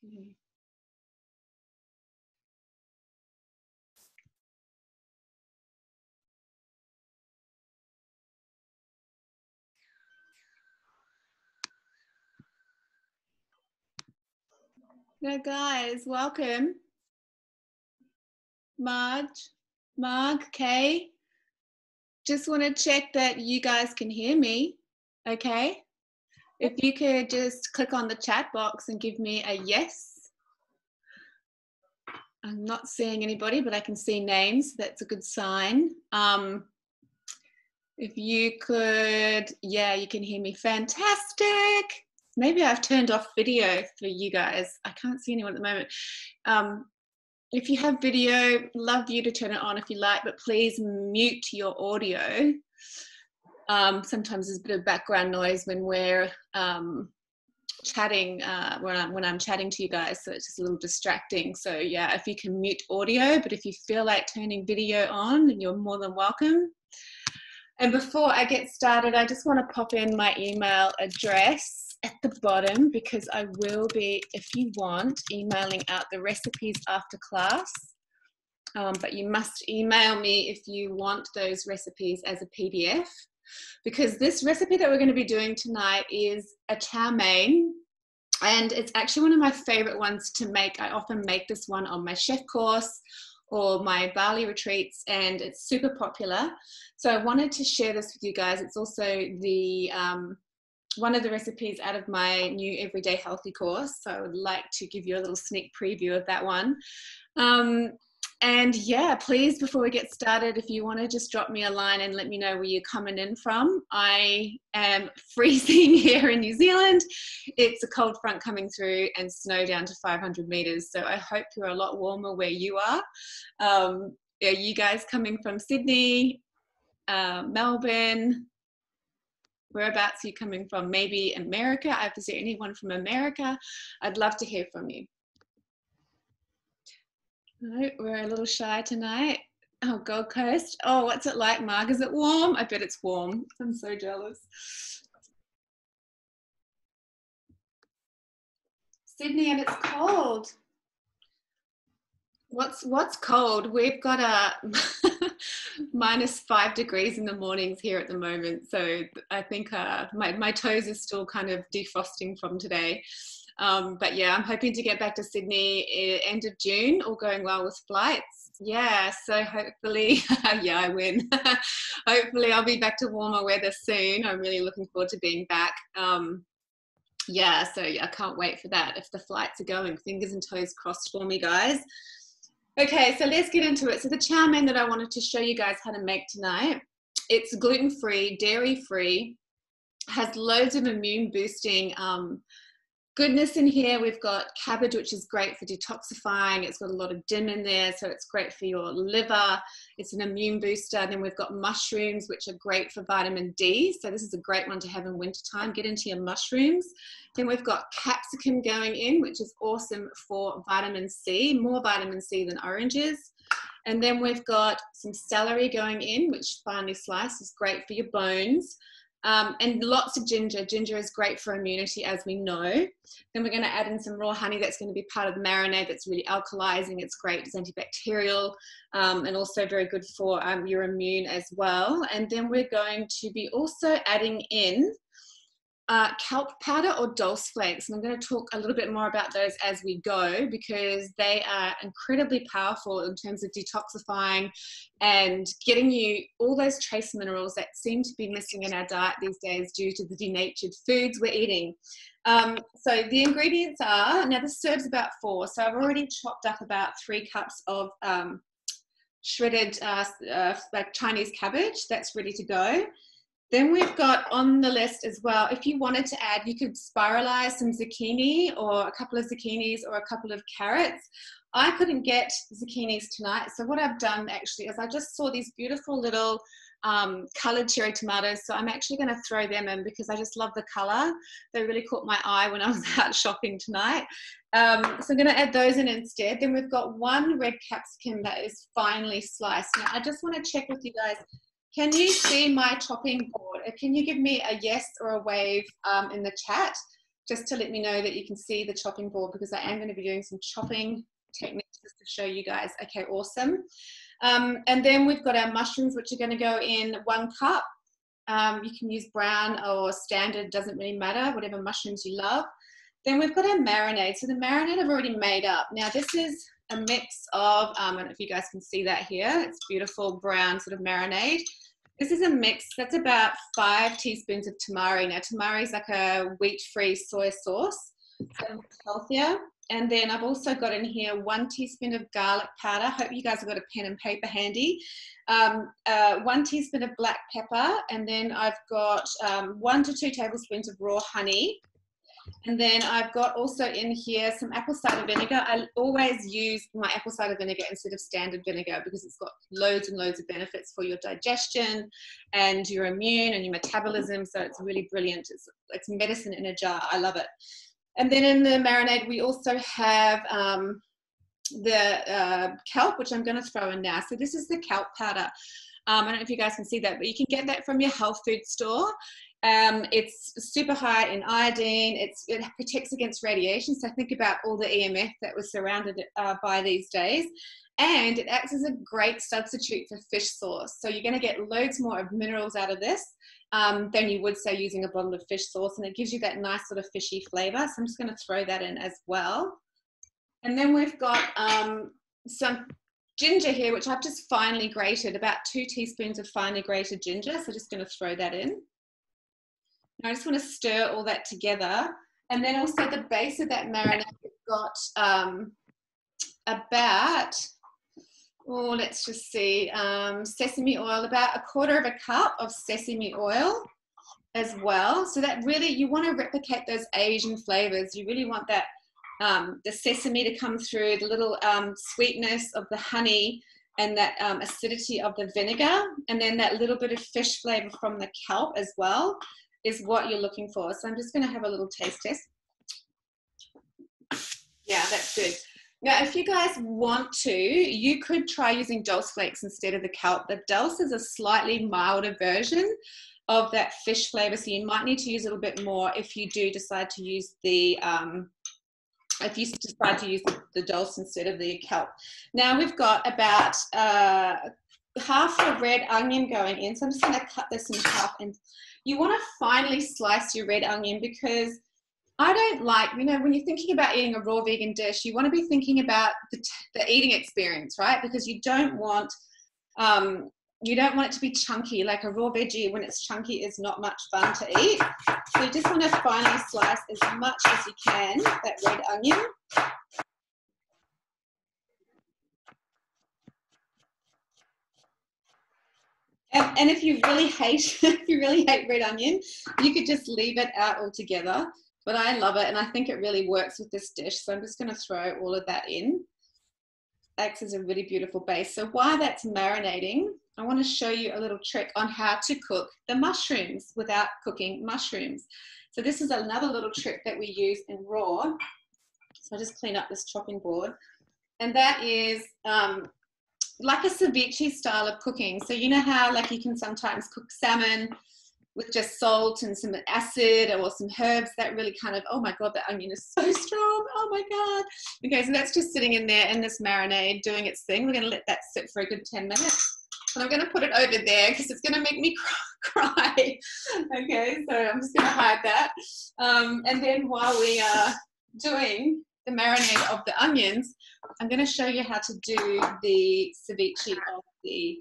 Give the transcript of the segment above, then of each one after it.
Okay. Now guys, welcome. Marg, Kay. Just want to check that you guys can hear me, okay? If you could just click on the chat box and give me a yes. I'm not seeing anybody, but I can see names. That's a good sign. If you could, yeah, you can hear me. Fantastic. Maybe I've turned off video for you guys. I can't see anyone at the moment. If you have video, love you to turn it on if you like, but please mute your audio. Sometimes there's a bit of background noise when we're chatting, when I'm chatting to you guys, so it's just a little distracting. So yeah, if you can mute audio, but if you feel like turning video on, then you're more than welcome. And before I get started, I just want to pop in my email address at the bottom, because I will be, if you want, emailing out the recipes after class. But you must email me if you want those recipes as a PDF, because this recipe that we're going to be doing tonight is a chow mein, and it's actually one of my favorite ones to make. I often make this one on my chef course or my Bali retreats, and it's super popular. So I wanted to share this with you guys. It's also the one of the recipes out of my new Everyday Healthy course. So I would like to give you a little sneak preview of that one. And yeah, please, before we get started, if you want to just drop me a line and let me know where you're coming in from. I am freezing here in New Zealand. It's a cold front coming through and snow down to 500 meters. So I hope you're a lot warmer where you are. Are you guys coming from Sydney, Melbourne? Whereabouts are you coming from? Maybe America? Is there anyone from America? I'd love to hear from you. No, we're a little shy tonight. Oh, Gold Coast. Oh, what's it like, Marg? Is it warm? I bet it's warm. I'm so jealous. Sydney, and it's cold. What's cold? We've got a -5 degrees in the mornings here at the moment. So I think my toes are still kind of defrosting from today. But yeah, I'm hoping to get back to Sydney end of June, all going well with flights. Yeah, so hopefully, yeah, I win. Hopefully I'll be back to warmer weather soon. I'm really looking forward to being back. Yeah, so I can't wait for that. If the flights are going, fingers and toes crossed for me, guys. Okay, so let's get into it. So the chow mein that I wanted to show you guys how to make tonight, it's gluten-free, dairy-free, has loads of immune boosting goodness in here. We've got cabbage, which is great for detoxifying. It's got a lot of dim in there, so it's great for your liver. It's an immune booster. Then we've got mushrooms, which are great for vitamin D. So this is a great one to have in wintertime. Get into your mushrooms. Then we've got capsicum going in, which is awesome for vitamin C, more vitamin C than oranges. And then we've got some celery going in, which finely sliced is great for your bones. And lots of ginger. Ginger is great for immunity, as we know. Then we're going to add in some raw honey. That's going to be part of the marinade. That's really alkalizing. It's great. It's antibacterial, and also very good for your immune as well. And then we're going to be also adding in kelp powder or dulse flakes. And I'm going to talk a little bit more about those as we go, because they are incredibly powerful in terms of detoxifying and getting you all those trace minerals that seem to be missing in our diet these days due to the denatured foods we're eating. So the ingredients are, now this serves about 4. So I've already chopped up about 3 cups of shredded like Chinese cabbage. That's ready to go. Then we've got on the list as well, if you wanted to add, you could spiralize some zucchini or a couple of zucchinis or a couple of carrots. I couldn't get zucchinis tonight. So what I've done actually is I just saw these beautiful little colored cherry tomatoes. So I'm actually going to throw them in because I just love the color. They really caught my eye when I was out shopping tonight. So I'm going to add those in instead. Then we've got 1 red capsicum that is finely sliced. Now I just want to check with you guys. Can you see my chopping board? Can you give me a yes or a wave in the chat? just to let me know that you can see the chopping board, because I am going to be doing some chopping techniques just to show you guys. Okay, awesome. And then we've got our mushrooms, which are going to go in 1 cup. You can use brown or standard, doesn't really matter, whatever mushrooms you love. Then we've got our marinade. So the marinade I've already made up. Now this is a mix of, I don't know if you guys can see that here. It's beautiful brown sort of marinade. This is a mix that's about 5 teaspoons of tamari. Now tamari is like a wheat-free soy sauce, so it's healthier. And then I've also got in here 1 teaspoon of garlic powder. Hope you guys have got a pen and paper handy. 1 teaspoon of black pepper. And then I've got 1 to 2 tablespoons of raw honey. And then I've got also in here some apple cider vinegar. I always use my apple cider vinegar instead of standard vinegar because it's got loads and loads of benefits for your digestion and your immune and your metabolism. So it's really brilliant. It's medicine in a jar. I love it. And then in the marinade, we also have the kelp, which I'm going to throw in now. So this is the kelp powder. I don't know if you guys can see that, but you can get that from your health food store. It's super high in iodine. It protects against radiation. So think about all the EMF that we're surrounded by these days. And it acts as a great substitute for fish sauce. So you're going to get loads more of minerals out of this than you would say using a bottle of fish sauce. And it gives you that nice sort of fishy flavor. So I'm just going to throw that in as well. And then we've got some ginger here, which I've just finely grated, about 2 teaspoons of finely grated ginger. So just going to throw that in. Now I just want to stir all that together. And then also the base of that marinade, we've got about, oh, let's just see, sesame oil, about 1/4 cup of sesame oil as well. So that really, you want to replicate those Asian flavors. You really want that, the sesame to come through, the little sweetness of the honey and that acidity of the vinegar, and then that little bit of fish flavor from the kelp as well is what you're looking for. So I'm just going to have a little taste test. Yeah, that's good. Now, if you guys want to, you could try using dulse flakes instead of the kelp. The dulse is a slightly milder version of that fish flavor, so you might need to use a little bit more if you do decide to use the dulse instead of the kelp. Now we've got about half a red onion going in, so I'm just going to cut this in half. And you want to finely slice your red onion, because I don't like, you know, when you're thinking about eating a raw vegan dish, you want to be thinking about the eating experience, right? Because you don't want it to be chunky. Like a raw veggie, when it's chunky, is not much fun to eat. So you just want to finely slice as much as you can that red onion. And if you really hate red onion, you could just leave it out altogether. But I love it, and I think it really works with this dish. So I'm just going to throw all of that in. Acts as a really beautiful base. So while that's marinating, I want to show you a little trick on how to cook the mushrooms without cooking mushrooms. So this is another little trick that we use in raw. So I'll just clean up this chopping board. And that is like a ceviche style of cooking. So you know how like you can sometimes cook salmon with just salt and some acid or some herbs, that really kind of, oh my God, the onion is so strong, oh my God. Okay, so that's just sitting in there in this marinade doing its thing. We're gonna let that sit for a good 10 minutes. And I'm gonna put it over there because it's gonna make me cry. Okay, so I'm just gonna hide that. And then while we are doing the marinade of the onions, I'm gonna show you how to do the ceviche of the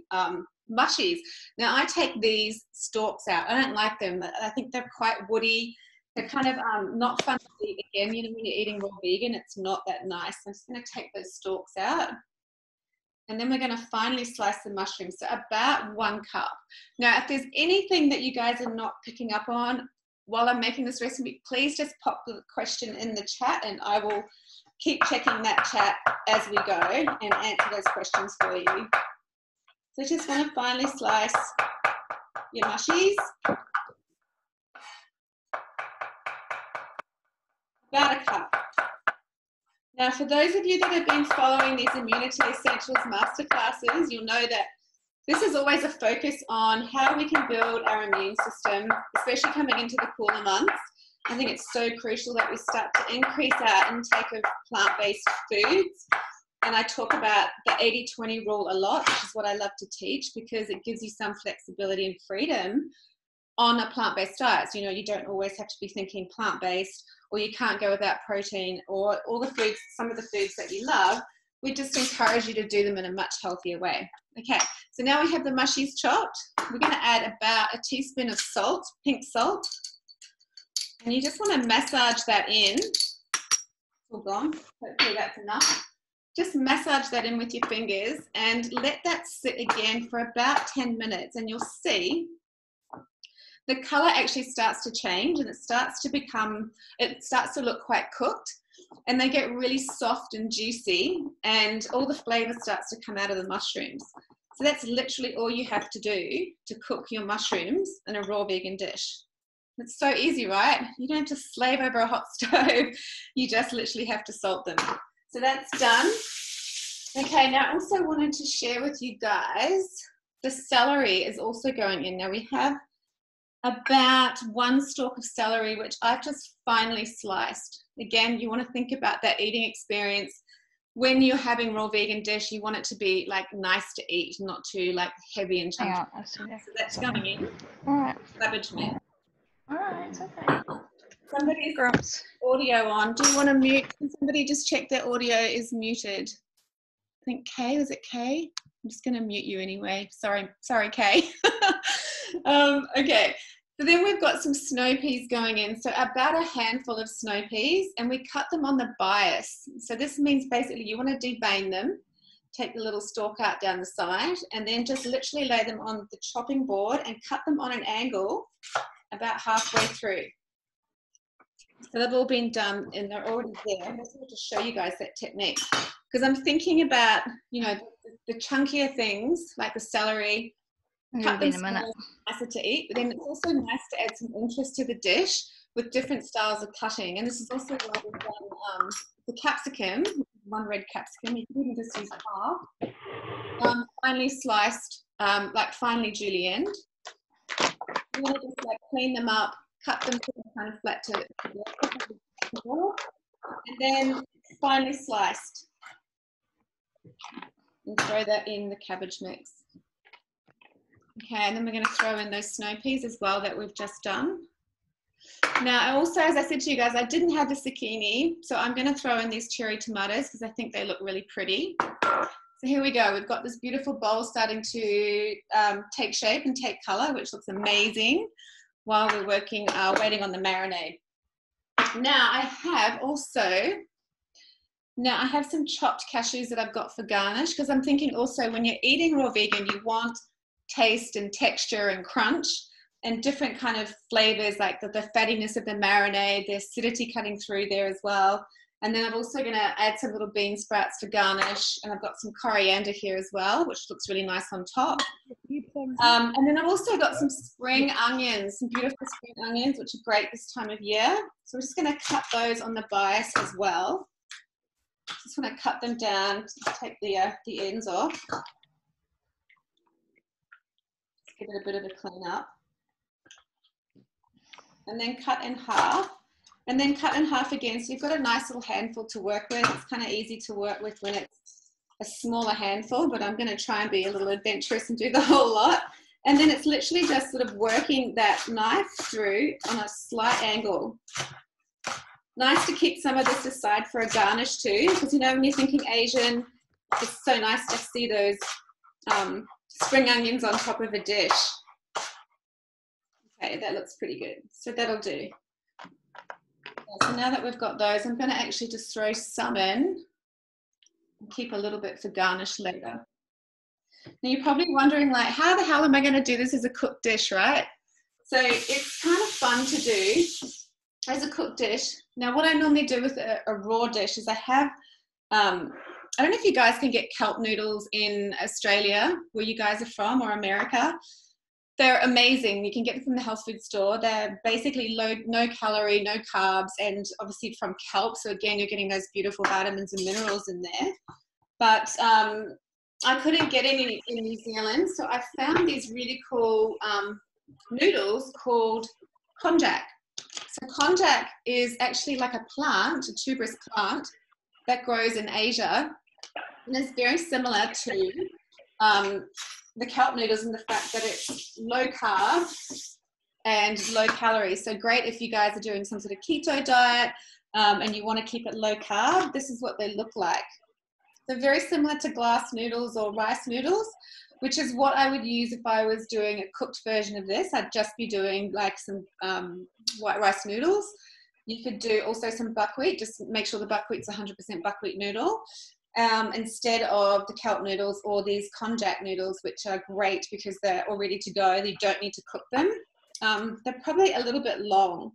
mushies. Now I take these stalks out. I don't like them. I think they're quite woody. They're kind of not fun to eat again. You know, when you're eating raw vegan, it's not that nice. I'm just going to take those stalks out. And then we're going to finely slice the mushrooms. So about 1 cup. Now, if there's anything that you guys are not picking up on while I'm making this recipe, please just pop the question in the chat and I will keep checking that chat as we go and answer those questions for you. So just want to finely slice your mushies. About a cup. Now, for those of you that have been following these Immunity Essentials Masterclasses, you'll know that this is always a focus on how we can build our immune system, especially coming into the cooler months. I think it's so crucial that we start to increase our intake of plant-based foods. And I talk about the 80-20 rule a lot, which is what I love to teach, because it gives you some flexibility and freedom on a plant-based diet. So, you know, you don't always have to be thinking plant-based, or you can't go without protein, or all the foods, some of the foods that you love. We just encourage you to do them in a much healthier way. Okay, so now we have the mushies chopped. We're going to add about a teaspoon of salt, pink salt. And you just want to massage that in. All gone. Hopefully that's enough. Just massage that in with your fingers and let that sit again for about 10 minutes, and you'll see the color actually starts to change, and it starts to look quite cooked, and they get really soft and juicy, and all the flavor starts to come out of the mushrooms. So that's literally all you have to do to cook your mushrooms in a raw vegan dish. It's so easy, right? You don't have to slave over a hot stove. You just literally have to salt them. So that's done. Okay, now I also wanted to share with you guys, the celery is also going in. Now we have about 1 stalk of celery, which I've just finely sliced. Again, you want to think about that eating experience. When you're having raw vegan dish, you want it to be like nice to eat, not too like heavy and chunky. Yeah, so that's going in. All right. Cabbage mix. All right, it's okay. Somebody's audio on. Do you want to mute? Can somebody just check their audio is muted? I think Kay, was it Kay? I'm just going to mute you anyway. Sorry, Kay. Okay, so then we've got some snow peas going in. So about a handful of snow peas, and we cut them on the bias. So this means basically you want to devein them, take the little stalk out down the side, and then just literally lay them on the chopping board and cut them on an angle about halfway through. So they've all been done and they're already there. I just want to show you guys that technique, because I'm thinking about, you know, the chunkier things like the celery, cut them small, nicer to eat, but then it's also nice to add some interest to the dish with different styles of cutting. And this is also why we've done the capsicum, 1 red capsicum. You can even just use half. Finely sliced, like finely julienned. You want to just like clean them up, cut them kind of flat to and then finely sliced, and throw that in the cabbage mix. Okay, and then we're going to throw in those snow peas as well that we've just done. Now, I also, as I said to you guys, I didn't have the zucchini, so I'm going to throw in these cherry tomatoes because I think they look really pretty. So here we go. We've got this beautiful bowl starting to take shape and take color, which looks amazing, while we're waiting on the marinade. Now I have some chopped cashews that I've got for garnish, because I'm thinking also when you're eating raw vegan, you want taste and texture and crunch and different kind of flavors, like the fattiness of the marinade, the acidity cutting through there as well. And then I'm also going to add some little bean sprouts for garnish, and I've got some coriander here as well, which looks really nice on top. And then I've also got some spring onions, some beautiful spring onions, which are great this time of year. So we're just going to cut those on the bias as well. Just want to cut them down, take the ends off. Just give it a bit of a clean up. And then cut in half. And then cut in half again, so you've got a nice little handful to work with. It's kind of easy to work with when it's a smaller handful, but I'm going to try and be a little adventurous and do the whole lot. And then it's literally just sort of working that knife through on a slight angle. Nice to keep some of this aside for a garnish too, because you know when you're thinking Asian, it's so nice to see those spring onions on top of a dish. Okay, that looks pretty good. So that'll do. So now that we've got those, I'm going to actually just throw some in and keep a little bit for garnish later. Now you're probably wondering, like, how the hell am I going to do this as a cooked dish, right? So it's kind of fun to do as a cooked dish. Now what I normally do with a raw dish is I have, I don't know if you guys can get kelp noodles in Australia, where you guys are from, or America. They're amazing. You can get them from the health food store. They're basically no calorie, no carbs, and obviously from kelp. So again, you're getting those beautiful vitamins and minerals in there. But I couldn't get any in New Zealand. So I found these really cool noodles called konjac. So konjac is actually like a plant, a tuberous plant that grows in Asia, and it's very similar to the kelp noodles in the fact that it's low carb and low calories. So great if you guys are doing some sort of keto diet and you want to keep it low carb. This is what they look like. So very similar to glass noodles or rice noodles, which is what I would use if I was doing a cooked version of this. I'd just be doing like some white rice noodles. You could do also some buckwheat, just make sure the buckwheat's 100% buckwheat noodle instead of the kelp noodles or these konjac noodles, which are great because they're all ready to go. You don't need to cook them. They're probably a little bit long.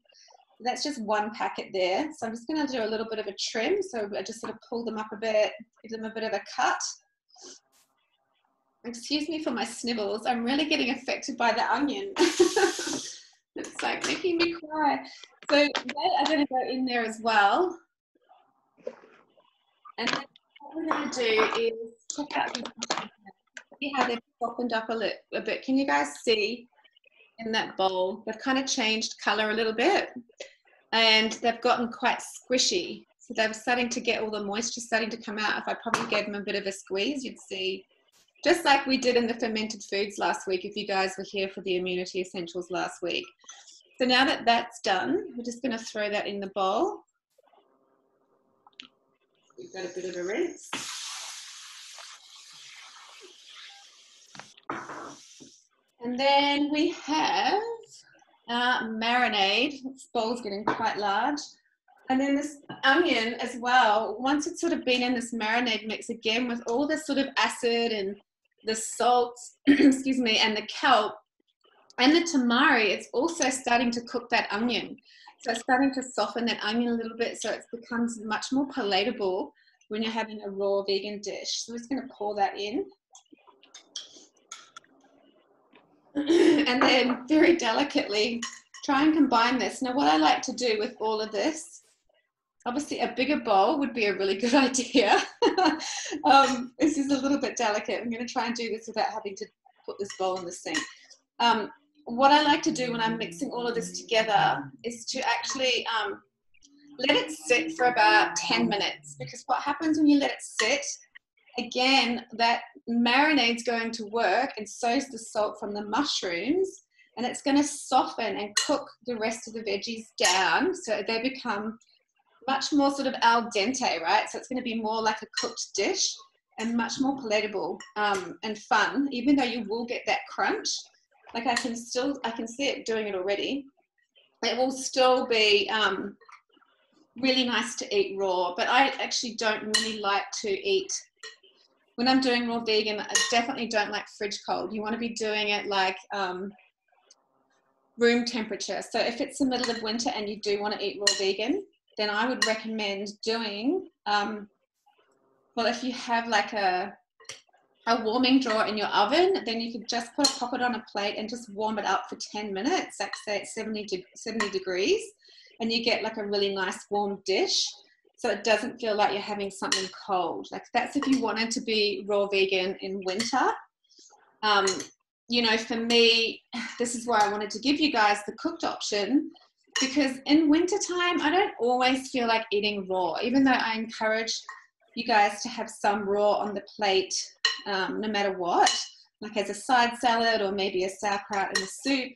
That's just one packet there. So I'm just going to do a little bit of a trim. So I just sort of pull them up a bit, give them a bit of a cut. Excuse me for my snivels. I'm really getting affected by the onion. It's like making me cry. So they are going to go in there as well. And then what we're going to do is check out these. See how they've softened up a bit. Can you guys see in that bowl? They've kind of changed color a little bit and they've gotten quite squishy. So they're starting to get all the moisture starting to come out. If I probably gave them a bit of a squeeze, you'd see, just like we did in the fermented foods last week, if you guys were here for the Immunity Essentials last week. So now that that's done, we're just going to throw that in the bowl. We've got a bit of a rinse. And then we have marinade. This bowl's getting quite large. And then this onion as well. Once it's sort of been in this marinade mix again with all this sort of acid and the salt, excuse me, and the kelp and the tamari, it's also starting to cook that onion. So it's starting to soften that onion a little bit so it becomes much more palatable when you're having a raw vegan dish. So I'm just going to pour that in. And then very delicately try and combine this. Now what I like to do with all of this, obviously a bigger bowl would be a really good idea. This is a little bit delicate. I'm going to try and do this without having to put this bowl in the sink. What I like to do when I'm mixing all of this together is to actually let it sit for about 10 minutes, because what happens when you let it sit, again, that marinade's going to work and so's the salt from the mushrooms, and it's going to soften and cook the rest of the veggies down so they become much more sort of al dente, right? So it's going to be more like a cooked dish and much more palatable and fun, even though you will get that crunch. Like I can see it doing it already. It will still be really nice to eat raw, but I actually don't really like to eat, when I'm doing raw vegan, I definitely don't like fridge cold. You want to be doing it like room temperature. So if it's the middle of winter and you do want to eat raw vegan, then I would recommend doing, well, if you have like a warming drawer in your oven, then you could just pop it on a plate and just warm it up for 10 minutes, like say it's 70 degrees, and you get like a really nice warm dish. So it doesn't feel like you're having something cold. Like that's if you wanted to be raw vegan in winter. You know, for me, this is why I wanted to give you guys the cooked option, because in wintertime, I don't always feel like eating raw, even though I encourage you guys to have some raw on the plate, no matter what, like as a side salad or maybe a sauerkraut in a soup.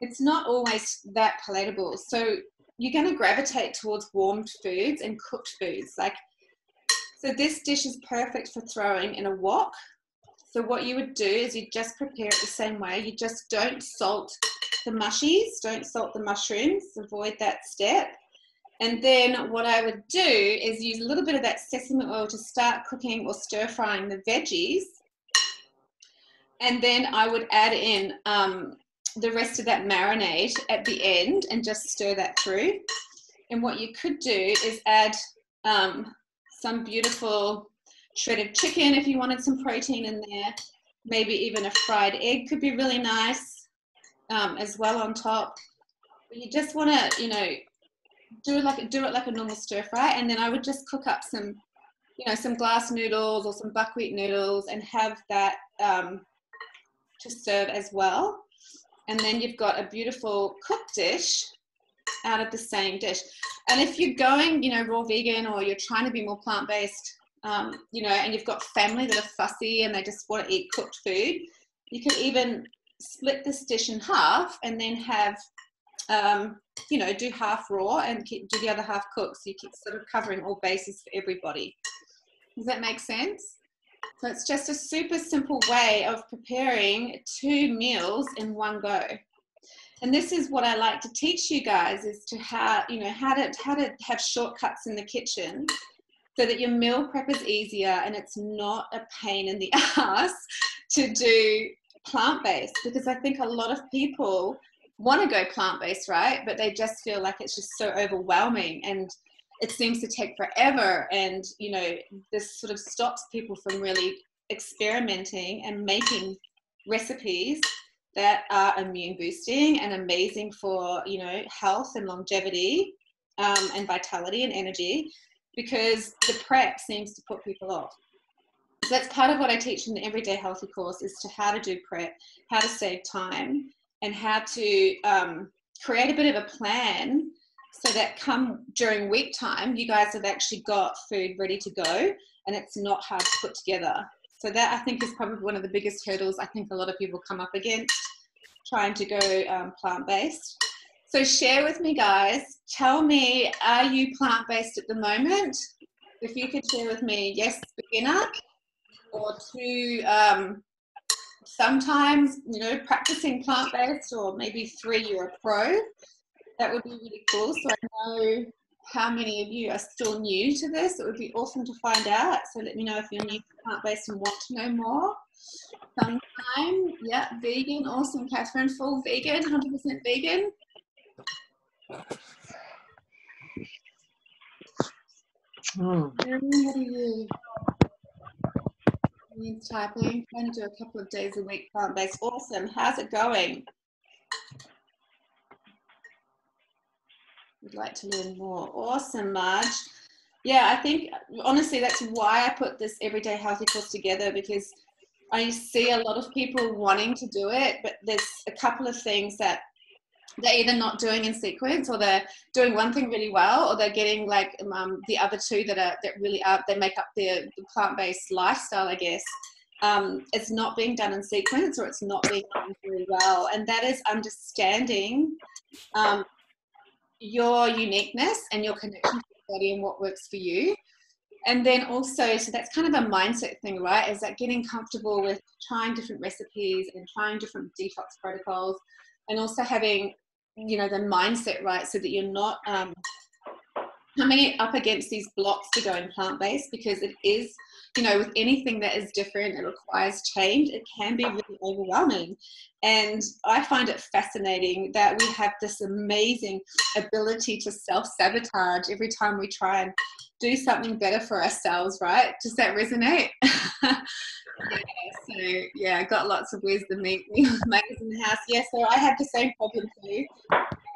It's not always that palatable. So you're going to gravitate towards warmed foods and cooked foods. So this dish is perfect for throwing in a wok. So what you would do is you just prepare it the same way. You just don't salt the mushies, don't salt the mushrooms, avoid that step. And then what I would do is use a little bit of that sesame oil to start cooking or stir frying the veggies. And then I would add in the rest of that marinade at the end and just stir that through. And what you could do is add some beautiful shredded chicken if you wanted some protein in there. Maybe even a fried egg could be really nice as well on top. But you just want to, you know, do it like a normal stir fry. And then I would just cook up some, you know, some glass noodles or some buckwheat noodles and have that to serve as well. And then you've got a beautiful cooked dish out of the same dish. And if you're going, you know, raw vegan, or you're trying to be more plant-based, you know, and you've got family that are fussy and they just want to eat cooked food, you could even split this dish in half and then have, you know, do half raw and do the other half cooked. So you keep sort of covering all bases for everybody. Does that make sense? So it's just a super simple way of preparing 2 meals in one go. And this is what I like to teach you guys, is to how to have shortcuts in the kitchen so that your meal prep is easier and it's not a pain in the ass to do plant-based. Because I think a lot of people want to go plant-based, right? But they just feel like it's just so overwhelming and it seems to take forever. And, you know, this sort of stops people from really experimenting and making recipes that are immune boosting and amazing for, you know, health and longevity, and vitality and energy, because the prep seems to put people off. So that's part of what I teach in the Everyday Healthy course, is to how to do prep, how to save time, and how to create a bit of a plan so that come during week time, you guys have actually got food ready to go and it's not hard to put together. So that, I think, is probably one of the biggest hurdles I think a lot of people come up against trying to go plant-based. So share with me, guys. Tell me, are you plant-based at the moment? If you could share with me, yes, beginner, or 2, sometimes, you know, practicing plant-based, or maybe 3, you're a pro. That would be really cool. So I know how many of you are still new to this. It would be awesome to find out. So let me know if you're new to plant-based and want to know more. Sometime, yeah, vegan, awesome. Catherine, full vegan, 100% vegan. What are you? Needs typing. Trying to do a couple of days a week plant-based. Awesome. How's it going? Would like to learn more. Awesome, Marge. Yeah, I think honestly that's why I put this Everyday Healthy course together, because I see a lot of people wanting to do it, but there's a couple of things that they're either not doing in sequence, or they're doing one thing really well, or they're getting like the other 2 that really are, they make up the plant-based lifestyle, I guess. It's not being done in sequence, or it's not being done very well, and that is understanding your uniqueness and your connection to your body and what works for you. And then also, so that's kind of a mindset thing, right? Is that getting comfortable with trying different recipes and trying different detox protocols, and also having, you know, the mindset right, so that you're not coming up against these blocks to going plant-based, because it is, you know, with anything that is different, it requires change. It can be really overwhelming. And I find it fascinating that we have this amazing ability to self-sabotage every time we try and do something better for ourselves, right? Does that resonate? Yeah, I got lots of wisdom in the house. Yeah, so I had the same problem too.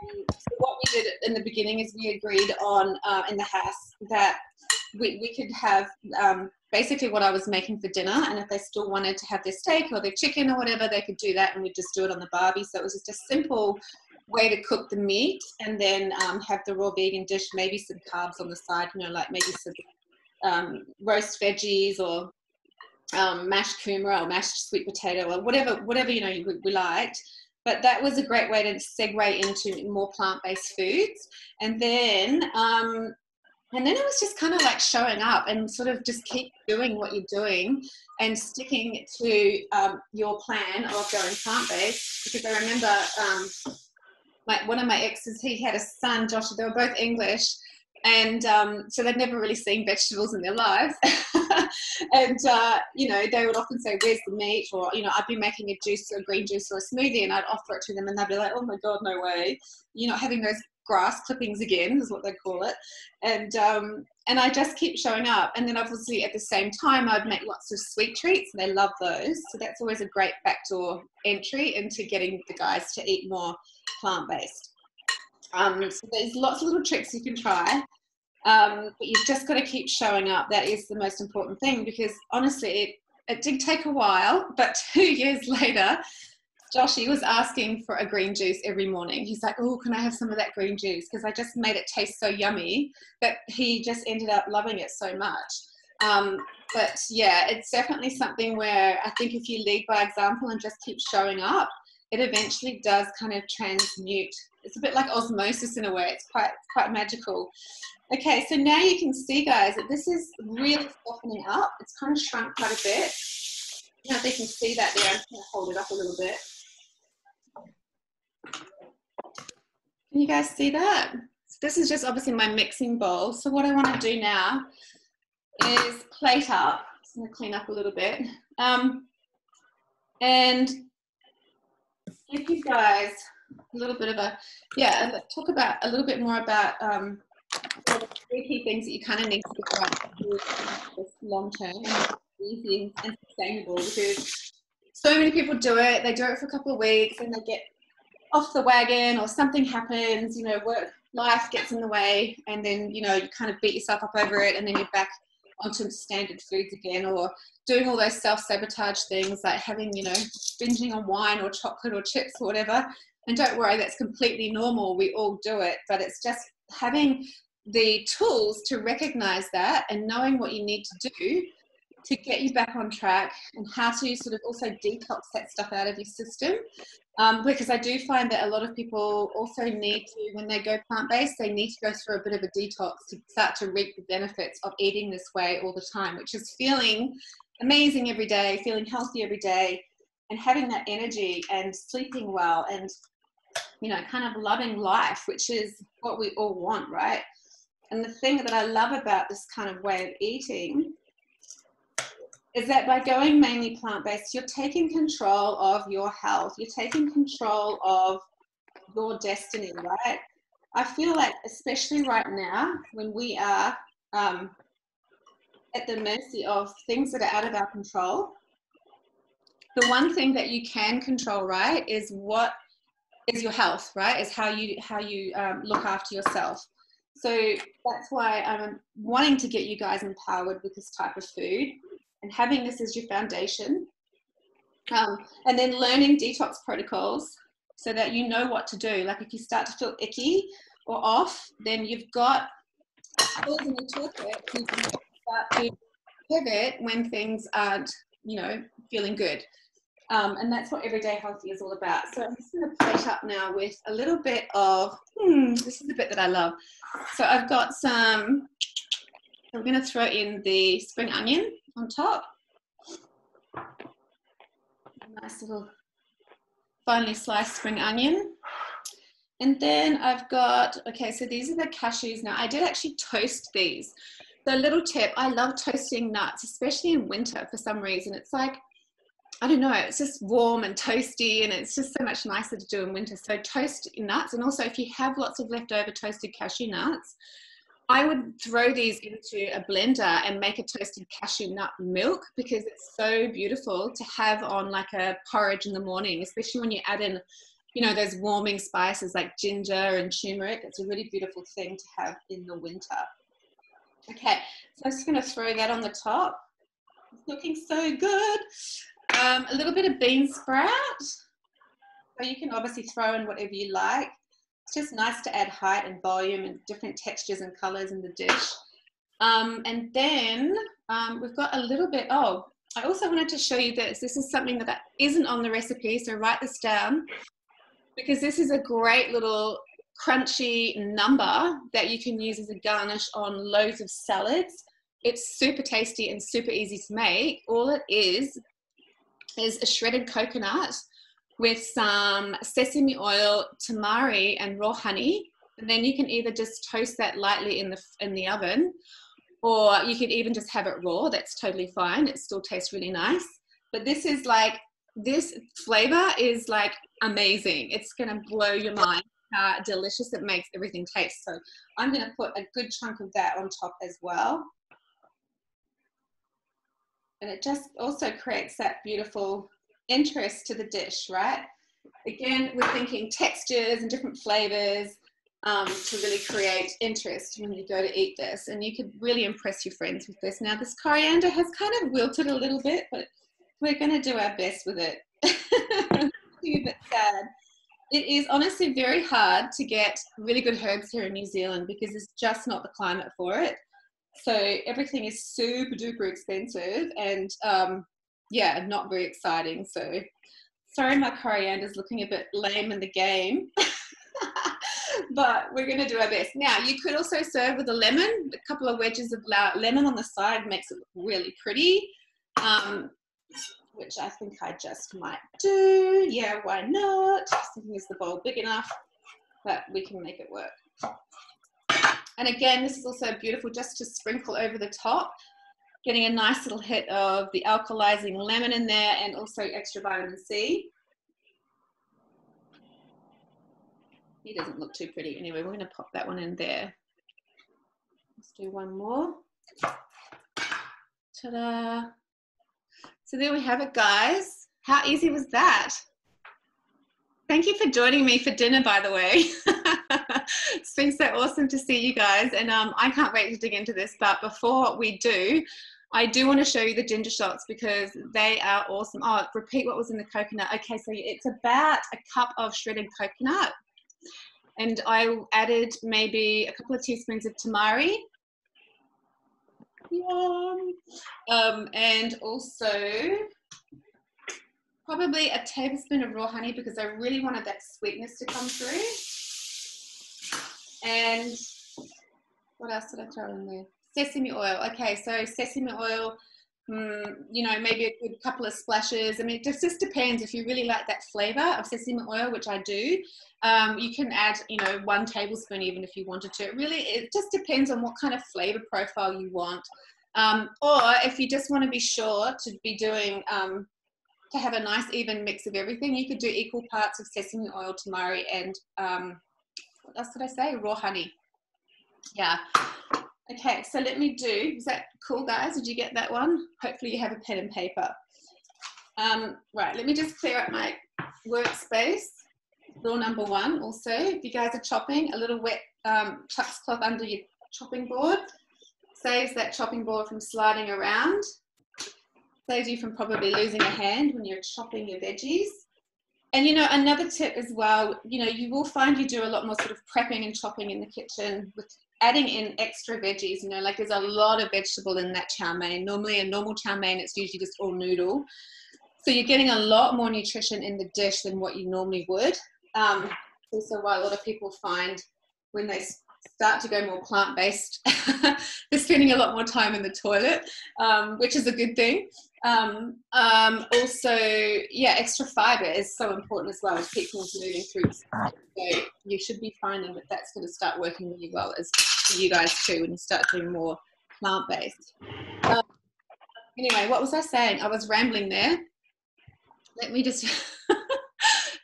So what we did in the beginning is we agreed on in the house that we could have basically what I was making for dinner, and if they still wanted to have their steak or their chicken or whatever, they could do that, and we'd just do it on the barbie. So it was just a simple way to cook the meat, and then have the raw vegan dish, maybe some carbs on the side, you know, like maybe some roast veggies, or mashed kumara, or mashed sweet potato, or whatever you know we liked. But that was a great way to segue into more plant-based foods. And then it was just kind of like showing up and sort of just keep doing what you're doing and sticking to your plan of going plant-based. Because I remember one of my exes, he had a son, Joshua, they were both English. And so they'd never really seen vegetables in their lives. And, you know, they would often say, where's the meat? Or, you know, I'd be making a juice or a green juice or a smoothie, and I'd offer it to them, and they'd be like, oh my God, no way. You're not having those grass clippings again, is what they call it. And I just keep showing up. And then obviously at the same time, I'd make lots of sweet treats, and they love those. So that's always a great backdoor entry into getting the guys to eat more plant-based. So there's lots of little tricks you can try, but you've just got to keep showing up. That is the most important thing, because honestly, it did take a while, but 2 years later, Joshy was asking for a green juice every morning. He's like, oh, can I have some of that green juice? Because I just made it taste so yummy that he just ended up loving it so much. But yeah, it's definitely something where I think if you lead by example and just keep showing up, it eventually does kind of transmute. It's a bit like osmosis in a way. It's quite magical. Okay, so now you can see, guys, that this is really softening up. It's kind of shrunk quite a bit. I don't know if they can see that there. I'm just going to hold it up a little bit. Can you guys see that? So this is just obviously my mixing bowl. So what I want to do now is plate up. Just going to clean up a little bit. And give you guys a little bit of a, talk about a little bit more about the three key things that you kind of need to get right long term and easy and sustainable, because so many people do it. They do it for a couple of weeks and they get off the wagon, or something happens, you know, work life gets in the way, and then, you know, you kind of beat yourself up over it, and then you're back onto standard foods again, or doing all those self-sabotage things like having, you know, binging on wine or chocolate or chips or whatever. And don't worry, that's completely normal. We all do it, but it's just having the tools to recognize that and knowing what you need to do to get you back on track, and how to sort of also detox that stuff out of your system. Because I do find that a lot of people also need to, when they go plant-based, they need to go through a bit of a detox to start to reap the benefits of eating this way all the time, which is feeling amazing every day, feeling healthy every day, and having that energy and sleeping well and, you know, kind of loving life, which is what we all want, right? And the thing that I love about this kind of way of eating is that by going mainly plant-based, you're taking control of your health. You're taking control of your destiny, right? I feel like, especially right now, when we are at the mercy of things that are out of our control, the one thing that you can control, right, is what is your health, right? Is how you look after yourself. So that's why I'm wanting to get you guys empowered with this type of food, and having this as your foundation, and then learning detox protocols so that you know what to do. Like if you start to feel icky or off, then you've got tools in your toolkit. You can start to pivot when things aren't, you know, feeling good. And that's what Everyday Healthy is all about. So I'm just going to plate up now with a little bit of, this is the bit that I love. So I've got some, I'm going to throw in the spring onion on top. A nice little finely sliced spring onion. And then I've got, okay, so these are the cashews. Now I did actually toast these. The little tip, I love toasting nuts, especially in winter for some reason. It's like, I don't know, it's just warm and toasty, and it's just so much nicer to do in winter. So toast nuts, and also if you have lots of leftover toasted cashew nuts, I would throw these into a blender and make a toasted cashew nut milk, because it's so beautiful to have on like a porridge in the morning, especially when you add in, you know, those warming spices like ginger and turmeric. It's a really beautiful thing to have in the winter. Okay, so I'm just going to throw that on the top. It's looking so good. A little bit of bean sprout. So you can obviously throw in whatever you like. It's just nice to add height and volume and different textures and colors in the dish. And then we've got a little bit, I also wanted to show you this. This is something that isn't on the recipe, so write this down, because this is a great little crunchy number that you can use as a garnish on loads of salads. It's super tasty and super easy to make. All it is a shredded coconut with some sesame oil, tamari, and raw honey. And then you can either just toast that lightly in the oven, or you could even just have it raw. That's totally fine. It still tastes really nice. But this is like, this flavor is like amazing. It's going to blow your mind how delicious it makes everything taste. So I'm going to put a good chunk of that on top as well. And it just also creates that beautiful interest to the dish, right? Again, we're thinking textures and different flavors to really create interest when you go to eat this. And you could really impress your friends with this. Now, this coriander has kind of wilted a little bit, but we're going to do our best with it. a bit sad. It is honestly very hard to get really good herbs here in New Zealand because it's just not the climate for it. So everything is super duper expensive and yeah, not very exciting. So sorry, my coriander's looking a bit lame in the game, but we're going to do our best. Now, you could also serve with a lemon. A couple of wedges of lemon on the side makes it look really pretty, which I think I just might do. Yeah, why not? Just thinking, is the bowl big enough? But we can make it work. And again, this is also beautiful just to sprinkle over the top, getting a nice little hit of the alkalizing lemon in there and also extra vitamin C. He doesn't look too pretty. Anyway, we're going to pop that one in there. Let's do one more. Ta-da. So there we have it, guys. How easy was that? Thank you for joining me for dinner, by the way. It's been so awesome to see you guys, and I can't wait to dig into this. But before we do, I do want to show you the ginger shots because they are awesome. Oh, repeat what was in the coconut. Okay, so it's about a cup of shredded coconut, and I added maybe a couple of teaspoons of tamari. Yum. And also probably a tablespoon of raw honey because I really wanted that sweetness to come through. And what else did I throw in there? Sesame oil. Okay, so sesame oil, you know, maybe a good couple of splashes. I mean, it just depends. If you really like that flavor of sesame oil, which I do, you can add, you know, 1 tablespoon even if you wanted to. It just depends on what kind of flavor profile you want. Or if you just want to be sure to be doing, to have a nice even mix of everything, you could do equal parts of sesame oil, tamari, and what else did I say? Raw honey. Yeah. Okay, so let me do, is that cool, guys? Did you get that one? Hopefully you have a pen and paper. Right, let me just clear up my workspace. Rule number 1 also, if you guys are chopping, a little wet chucks cloth under your chopping board saves that chopping board from sliding around, saves you from probably losing a hand when you're chopping your veggies. And, you know, another tip as well, you know, you will find you do a lot more sort of prepping and chopping in the kitchen with adding in extra veggies, you know, like there's a lot of vegetable in that chow mein. Normally a normal chow mein, it's usually just all noodle. So you're getting a lot more nutrition in the dish than what you normally would. Also why a lot of people find when they start to go more plant-based, they're spending a lot more time in the toilet, which is a good thing. Also, yeah, extra fiber is so important as well as people moving through. So you should be finding that that's going to start working really well as for you guys too when you start doing more plant-based. Anyway, what was I saying? I was rambling there. Let me just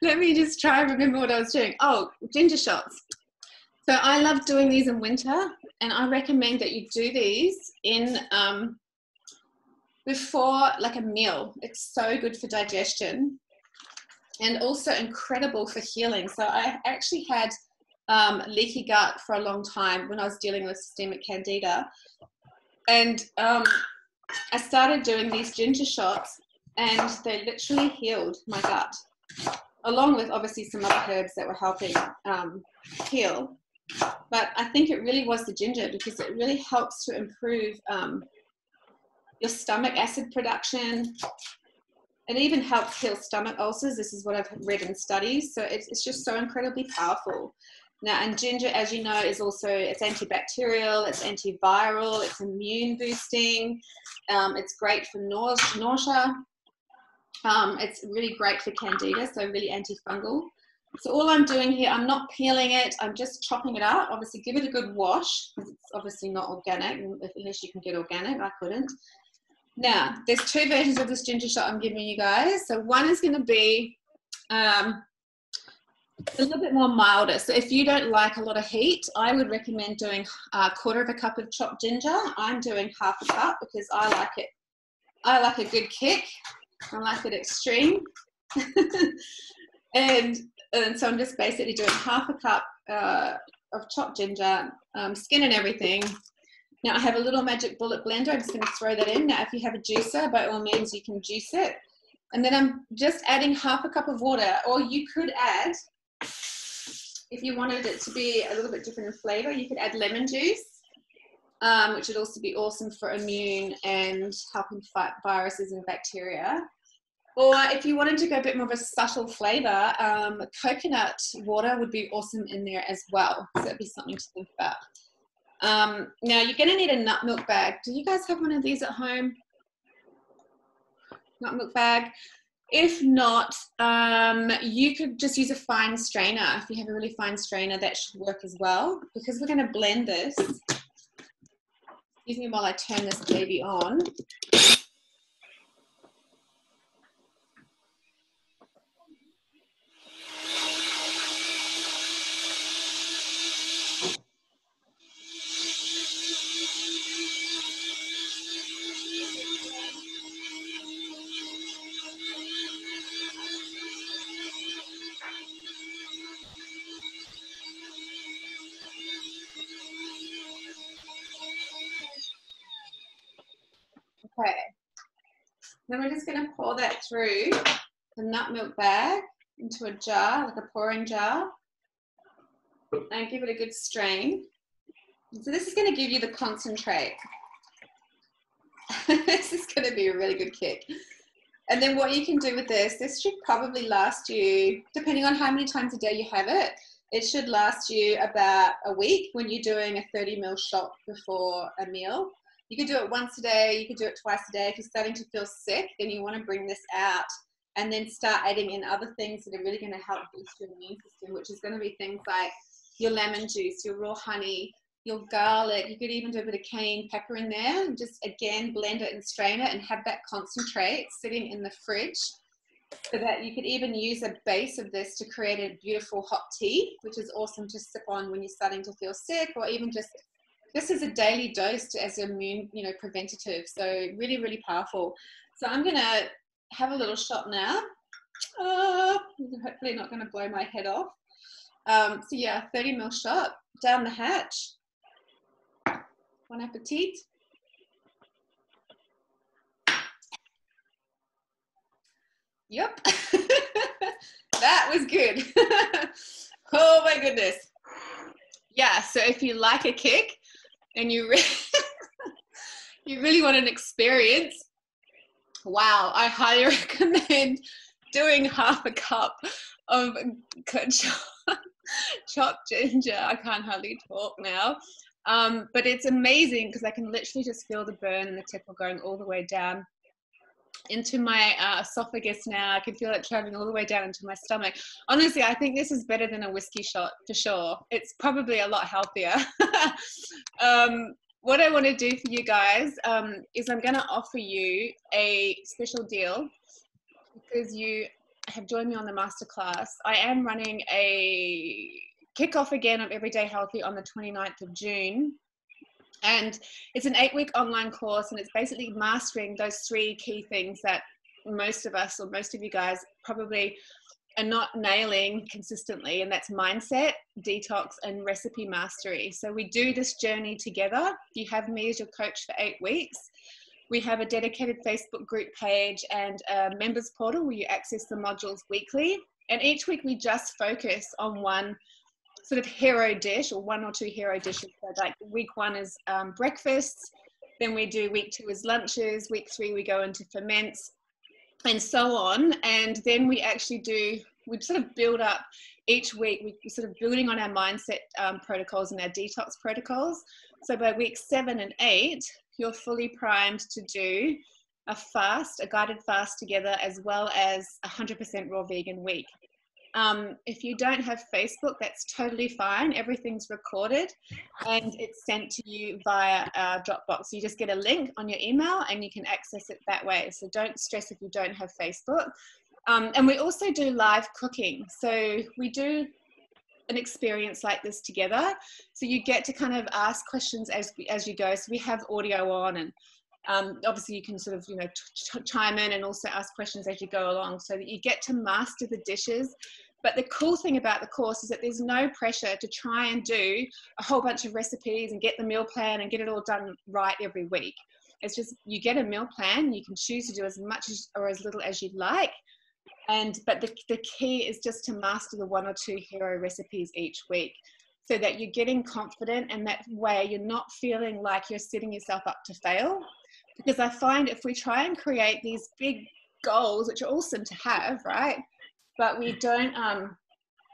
let me just try and remember what I was doing. Oh, ginger shots. So I love doing these in winter, and I recommend that you do these in before like a meal. It's so good for digestion and also incredible for healing. So I actually had leaky gut for a long time when I was dealing with systemic candida, and I started doing these ginger shots, and they literally healed my gut, along with obviously some other herbs that were helping heal. But I think it really was the ginger because it really helps to improve your stomach acid production. It even helps heal stomach ulcers. This is what I've read in studies. So it's just so incredibly powerful. Now, and ginger, as you know, is also, it's antibacterial, it's antiviral, it's immune boosting. It's great for nausea. It's really great for candida, so really antifungal. So all I'm doing here, I'm not peeling it, I'm just chopping it up. Obviously give it a good wash, because it's obviously not organic, unless you can get organic. I couldn't. Now, there's 2 versions of this ginger shot I'm giving you guys. So one is going to be a little bit more milder. So if you don't like a lot of heat, I would recommend doing 1/4 cup of chopped ginger. I'm doing 1/2 cup because I like it. I like a good kick. I like it extreme. and so I'm just basically doing 1/2 cup of chopped ginger, skin and everything. Now I have a little magic bullet blender. I'm just going to throw that in. Now if you have a juicer, by all means you can juice it. And then I'm just adding half a cup of water, or you could add, if you wanted it to be a little bit different in flavor, you could add lemon juice, which would also be awesome for immune and helping fight viruses and bacteria. Or if you wanted to go a bit more of a subtle flavor, coconut water would be awesome in there as well. So that'd be something to think about. Now you're going to need a nut milk bag. Do you guys have one of these at home? Nut milk bag. If not, you could just use a fine strainer. If you have a really fine strainer, that should work as well. Because we're going to blend this. Excuse me while I turn this baby on. Okay, then we're just going to pour that through the nut milk bag into a jar, like a pouring jar, and give it a good strain. So this is going to give you the concentrate. This is going to be a really good kick. And then what you can do with this should probably last you, depending on how many times a day you have it, it should last you about a week when you're doing a 30 ml shot before a meal. You could do it once a day, you could do it twice a day. If you're starting to feel sick, then you want to bring this out and then start adding in other things that are really going to help boost your immune system, which is going to be things like your lemon juice, your raw honey, your garlic. You could even do a bit of cayenne pepper in there and just, again, blend it and strain it and have that concentrate sitting in the fridge, so that you could even use a base of this to create a beautiful hot tea, which is awesome to sip on when you're starting to feel sick, or even just this is a daily dose as immune, preventative. So really, really powerful. So I'm going to have a little shot now. Hopefully not going to blow my head off. So yeah, 30 ml shot down the hatch. Bon appetit. Yep. That was good. Oh my goodness. Yeah, so if you like a kick and you really want an experience, wow, I highly recommend doing half a cup of chopped ginger. I can't hardly talk now. But it's amazing because I can literally just feel the burn and the tipple going all the way down into my esophagus now. I can feel it traveling all the way down into my stomach. Honestly, I think this is better than a whiskey shot for sure. It's probably a lot healthier. What I want to do for you guys is I'm going to offer you a special deal because you have joined me on the masterclass. I am running a kickoff again of Everyday Healthy on the 29th of June. And it's an 8-week online course, and it's basically mastering those 3 key things that most of us, or most of you guys, probably are not nailing consistently, and that's mindset, detox, and recipe mastery. So we do this journey together. You have me as your coach for 8 weeks. We have a dedicated Facebook group page and a members portal where you access the modules weekly. And each week we just focus on one sort of hero dish, or 1 or 2 hero dishes. So like week 1 is breakfasts, then we do week 2 is lunches, week 3 we go into ferments, and so on. And then we actually we sort of build up each week, we're sort of building on our mindset protocols and our detox protocols. So by week 7 and 8, you're fully primed to do a fast, a guided fast together, as well as 100% raw vegan week. If you don't have Facebook, that's totally fine. Everything's recorded and it's sent to you via Dropbox. You just get a link on your email and you can access it that way. So don't stress if you don't have Facebook. And we also do live cooking. So we do an experience like this together. So you get to kind of ask questions as you go. So we have audio on, and obviously you can sort of, chime in and also ask questions as you go along, so that you get to master the dishes. But the cool thing about the course is that there's no pressure to try and do a whole bunch of recipes and get the meal plan and get it all done right every week. It's just, you get a meal plan, you can choose to do as much or as little as you'd like. But the key is just to master the 1 or 2 hero recipes each week, so that you're getting confident, and that way you're not feeling like you're setting yourself up to fail. Because I find if we try and create these big goals, which are awesome to have, right? But we don't,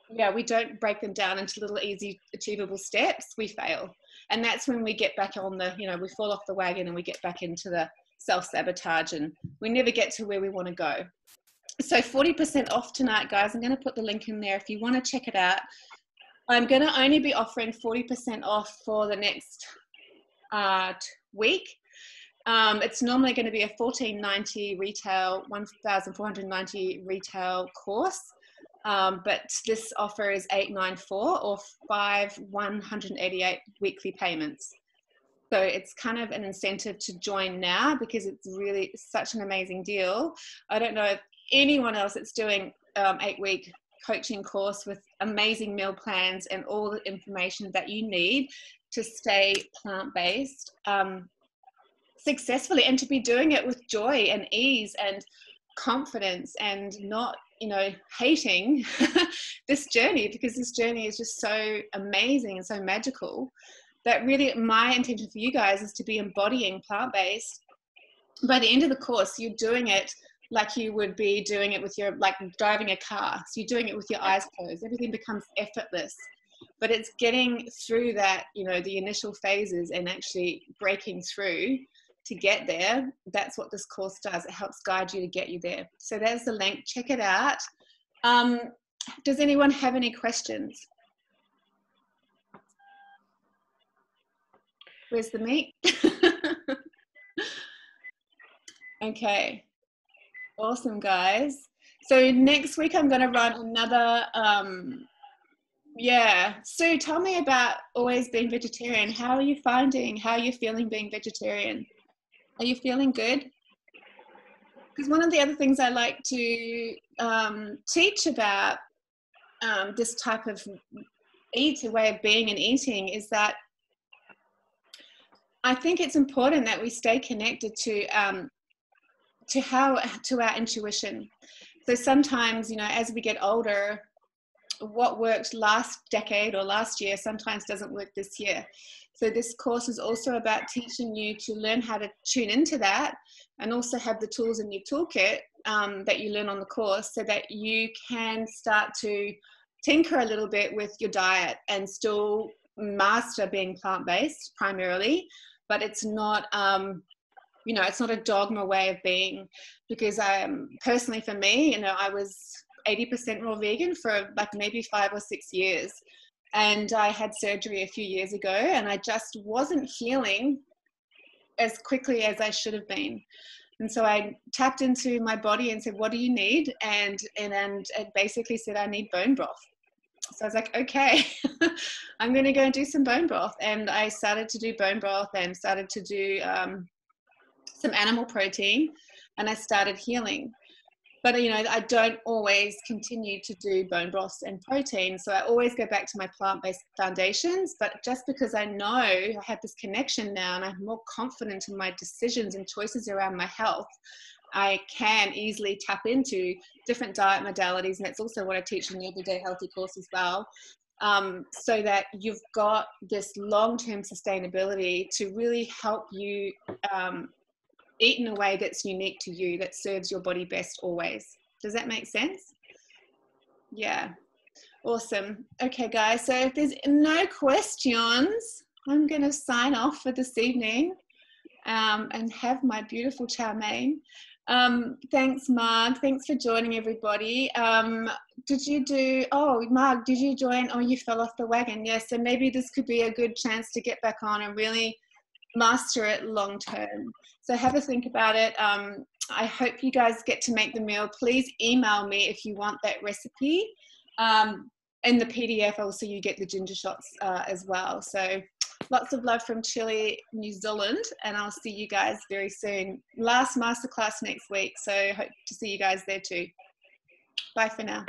we don't break them down into little easy achievable steps, we fail. And that's when we get back on the, we fall off the wagon and we get back into the self-sabotage, and we never get to where we want to go. So 40% off tonight, guys. I'm going to put the link in there if you want to check it out. I'm going to only be offering 40% off for the next week. It's normally going to be a $1,490 retail, $1,490 retail course. But this offer is $894 or 188 weekly payments. So it's kind of an incentive to join now, because it's really such an amazing deal. I don't know if anyone else that's doing 8-week coaching course with amazing meal plans and all the information that you need to stay plant-based successfully, and to be doing it with joy and ease and confidence, and not hating this journey, because this journey is just so amazing and so magical, that really my intention for you guys is to be embodying plant-based. By the end of the course, you're doing it like you would be doing it with like driving a car. So you're doing it with your eyes closed. Everything becomes effortless. But it's getting through that, the initial phases, and actually breaking through to get there. That's what this course does. It helps guide you to get you there. So there's the link. Check it out. Does anyone have any questions? Where's the meat? Okay. Awesome, guys. So next week I'm going to run another, Sue, tell me about always being vegetarian. How are you finding, how are you feeling being vegetarian? Are you feeling good? Because one of the other things I like to teach about this type of way of being and eating is that I think it's important that we stay connected to our intuition. So sometimes, as we get older, what worked last decade or last year sometimes doesn't work this year. So this course is also about teaching you to learn how to tune into that, and also have the tools in your toolkit that you learn on the course, so that you can start to tinker a little bit with your diet and still master being plant-based primarily. But it's not, it's not a dogma way of being, because personally for me, I was 80% raw vegan for like maybe 5 or 6 years. And I had surgery a few years ago, and I just wasn't healing as quickly as I should have been. And so I tapped into my body and said, what do you need? And it basically said, I need bone broth. So I was like, okay, I'm going to go and do some bone broth. And I started to do bone broth and started to do some animal protein, and I started healing. But, I don't always continue to do bone broths and protein. So I always go back to my plant-based foundations. But just because I know I have this connection now, and I'm more confident in my decisions and choices around my health, I can easily tap into different diet modalities. And that's also what I teach in the Everyday Healthy course as well. So that you've got this long-term sustainability to really help you eat in a way that's unique to you, that serves your body best always. Does that make sense? Yeah. Awesome. Okay, guys. So if there's no questions, I'm going to sign off for this evening and have my beautiful chow mein. Thanks, Marg. Thanks for joining, everybody. Marg, did you join? Oh, you fell off the wagon. Yes. So maybe this could be a good chance to get back on and really master it long term. So have a think about it. I hope you guys get to make the meal. Please email me if you want that recipe. In the PDF also you get the ginger shots as well. So lots of love from Chile, New Zealand, and I'll see you guys very soon. Last masterclass next week, so hope to see you guys there too. Bye for now.